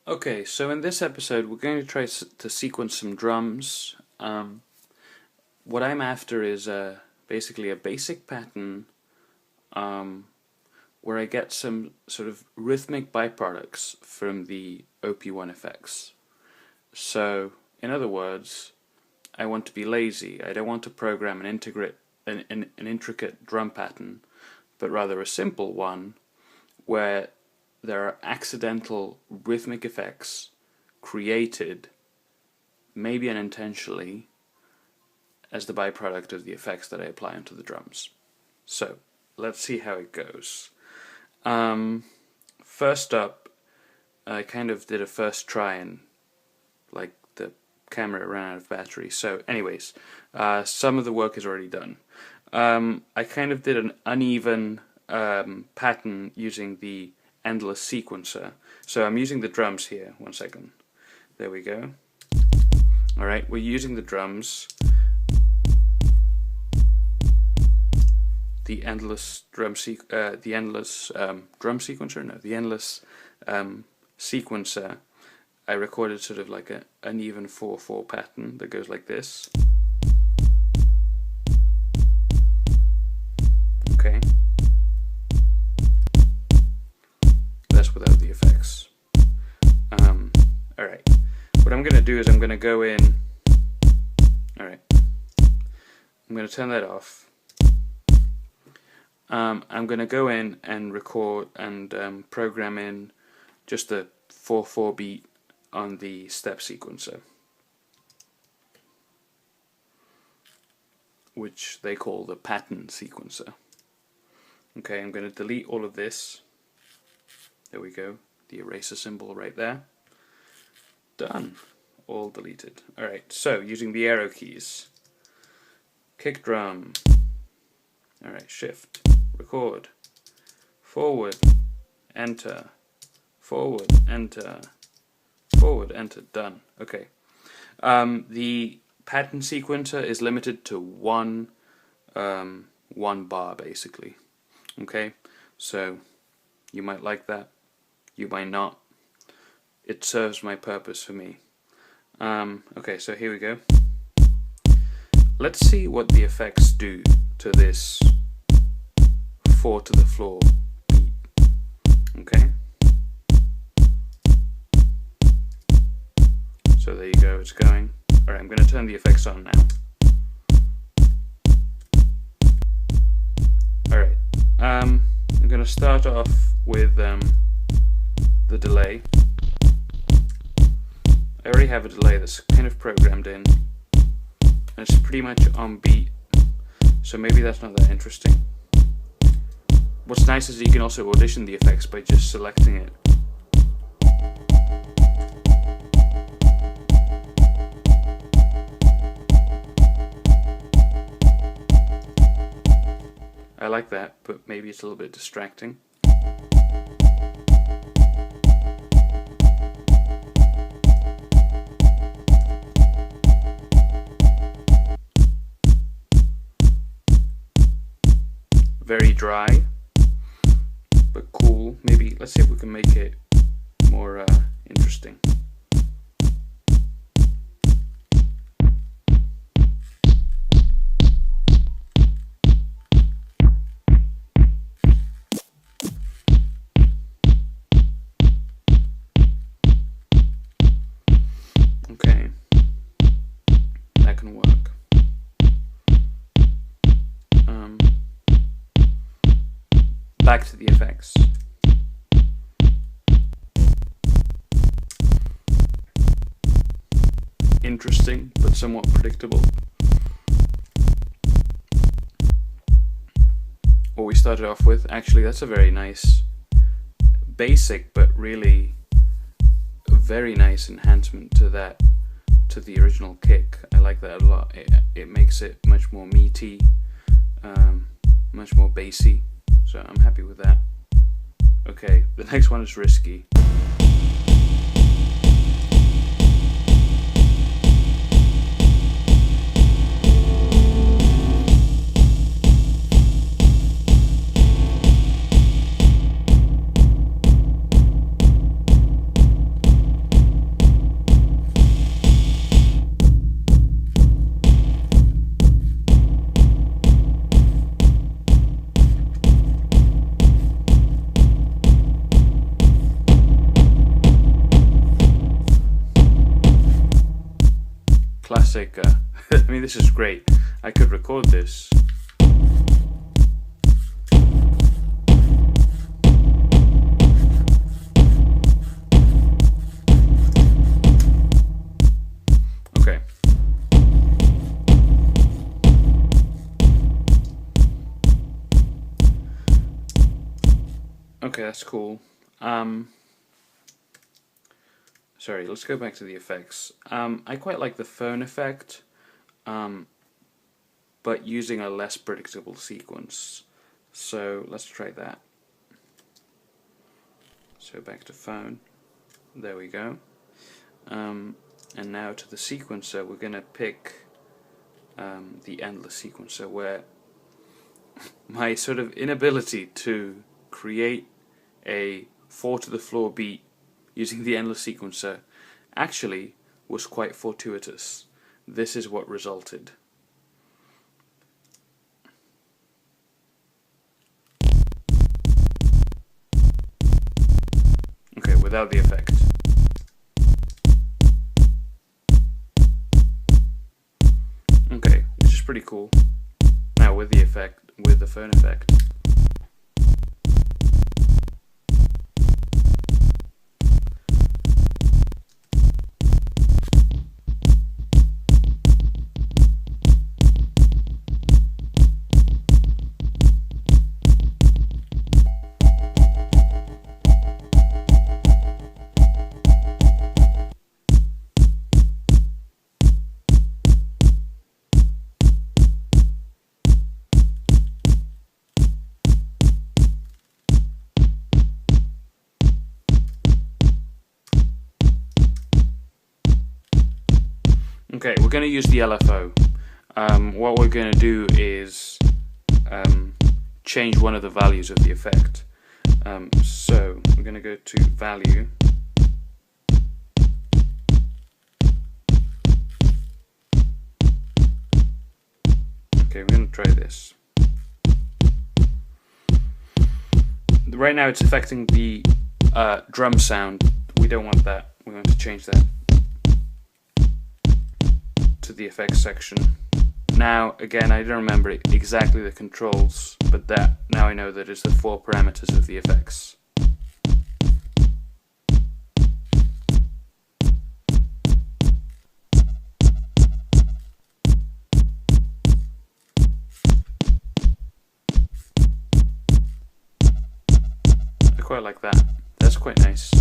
Okay, so in this episode we're going to try to sequence some drums. What I'm after is basically a basic pattern where I get some sort of rhythmic byproducts from the OP-1 effects. So, in other words, I want to be lazy. I don't want to program an intricate drum pattern, but rather a simple one where there are accidental rhythmic effects created, maybe unintentionally, as the byproduct of the effects that I apply onto the drums. So, let's see how it goes. First up, I kind of did a first try and the camera ran out of battery. So anyways, some of the work is already done. I kind of did an uneven pattern using the endless sequencer. So I'm using the drums here. 1 second. There we go. Alright, we're using the drums. The endless drum sequencer. No, the endless sequencer. I recorded sort of like an uneven 4/4 pattern that goes like this. Okay. That's without the effects. Alright. What I'm going to do is I'm going to go in. Alright. I'm going to turn that off. I'm going to go in and record and program in just a 4/4 beat on the step sequencer, which they call the pattern sequencer. Okay, I'm going to delete all of this. There we go, the eraser symbol right there. Done. All deleted. Alright, so using the arrow keys. Kick drum. Alright, shift. Record. Forward. Enter. Forward. Enter. Forward. Enter. Done. Okay. The pattern sequencer is limited to one bar basically. Okay, so you might like that, you might not. It serves my purpose for me. Okay, so here we go. Let's see what the effects do to this 4 to the floor beat. Okay. So there you go, it's going. Alright, I'm going to turn the effects on now. Alright, I'm going to start off with the delay. I already have a delay that's kind of programmed in, and it's pretty much on beat, so maybe that's not that interesting. What's nice is that you can also audition the effects by just selecting it. I like that, but maybe it's a little bit distracting. Very dry, but cool. Maybe let's see if we can make it more interesting. Okay, that can work. Back to the effects. Interesting, but somewhat predictable. What we started off with, actually that's a very nice, basic but really very nice enhancement to that, to the original kick. I like that a lot. It makes it much more meaty, much more bassy. So I'm happy with that. Okay, the next one is risky. take I mean, this is great. I could record this. Okay. Okay, that's cool. Sorry, let's go back to the effects. I quite like the phone effect, but using a less predictable sequence. So let's try that. So back to phone. There we go. And now to the sequencer, we're going to pick the endless sequencer, where my sort of inability to create a 4 to the floor beat using the endless sequencer actually was quite fortuitous. This is what resulted. Okay, without the effect. Okay, which is pretty cool. Now with the effect, with the phone effect. Okay, we're going to use the LFO. What we're going to do is change one of the values of the effect. So we're going to go to value. Okay, we're going to try this. Right now it's affecting the drum sound. We don't want that. We're going to change that to the effects section. Now, again, I don't remember exactly the controls, but that now I know that it's the 4 parameters of the effects. I quite like that. That's quite nice.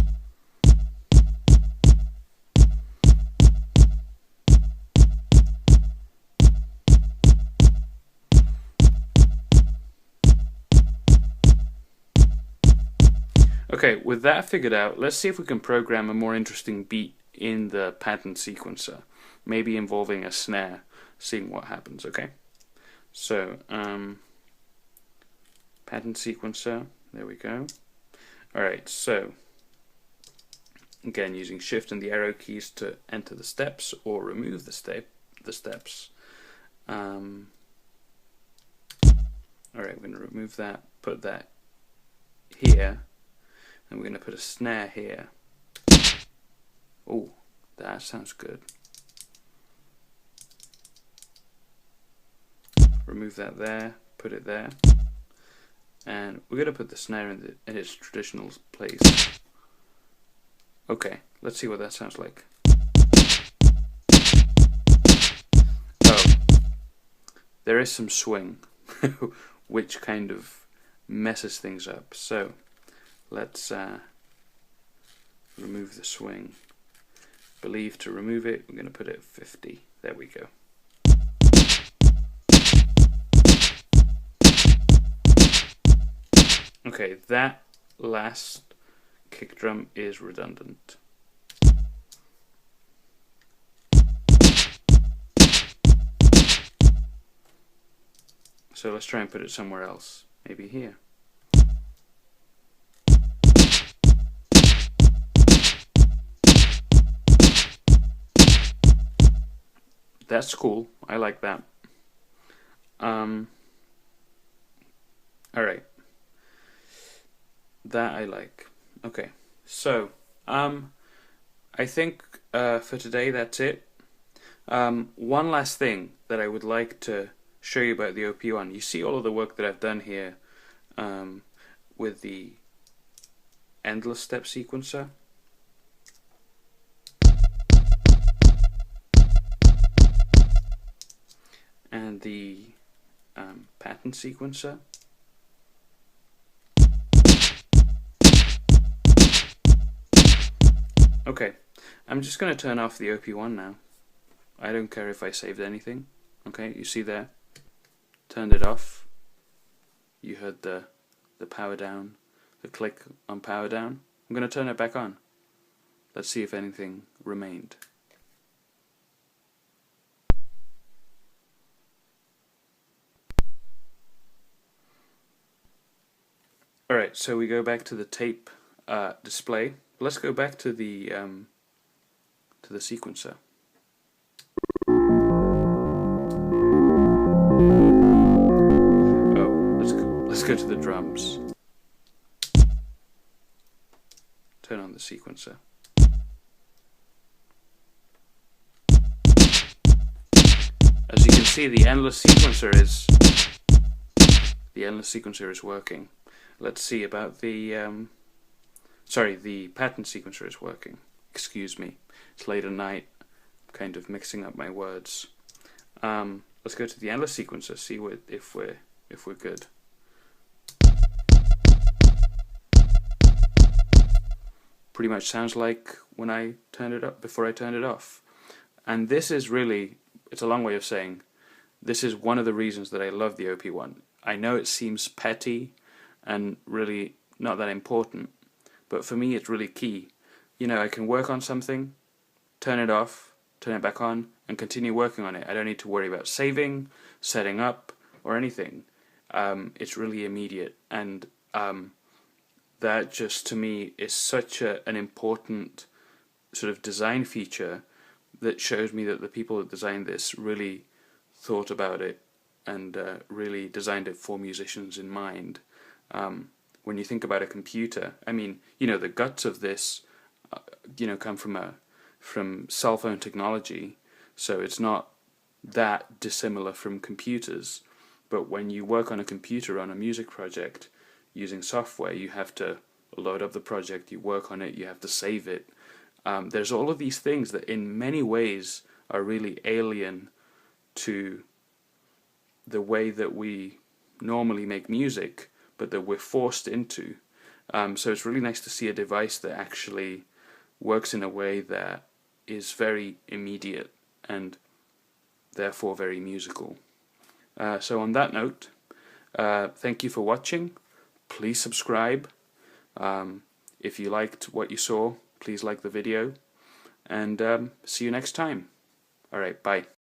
Okay, with that figured out, let's see if we can program a more interesting beat in the pattern sequencer, maybe involving a snare, seeing what happens, okay? So, pattern sequencer, there we go. Alright, so, again, using shift and the arrow keys to enter the steps or remove the steps. Alright, we're going to remove that, put that here. And we're going to put a snare here. Oh, that sounds good. Remove that there, put it there. And we're going to put the snare in its traditional place. Okay, let's see what that sounds like. Oh, there is some swing, which kind of messes things up. So, let's remove the swing. Believe to remove it, we're going to put it at 50. There we go. Okay, that last kick drum is redundant. So let's try and put it somewhere else. Maybe here. That's cool. I like that. Alright. That I like. Okay. So, I think for today that's it. One last thing that I would like to show you about the OP-1. You see all of the work that I've done here with the endless step sequencer. And the pattern sequencer. Okay, I'm just going to turn off the OP-1 now. I don't care if I saved anything. Okay, you see there? Turned it off. You heard the power down, the click on power down. I'm going to turn it back on. Let's see if anything remained. Alright, so we go back to the tape display. Let's go back to the sequencer. Oh, let's go to the drums. Turn on the sequencer. As you can see, the endless sequencer is working. Let's see about the the pattern sequencer is working. Excuse me, it's late at night. I'm kind of mixing up my words. Let's go to the endless sequencer. See if we're good. Pretty much sounds like when I turned it up before I turned it off. And this is really, it's a long way of saying, this is one of the reasons that I love the OP-1. I know it seems petty and really not that important, but for me it's really key. You know, I can work on something, turn it off, turn it back on, and continue working on it. I don't need to worry about saving, setting up, or anything. It's really immediate, and that just to me is such an important sort of design feature that shows me that the people that designed this really thought about it and really designed it for musicians in mind. When you think about a computer, I mean, you know, the guts of this, come from cell phone technology, so it's not that dissimilar from computers. But when you work on a computer on a music project using software, you have to load up the project, you work on it, you have to save it. There's all of these things that in many ways are really alien to the way that we normally make music, but that we're forced into. So it's really nice to see a device that actually works in a way that is very immediate and therefore very musical. So on that note, thank you for watching. Please subscribe. If you liked what you saw, please like the video, and see you next time. Alright, bye.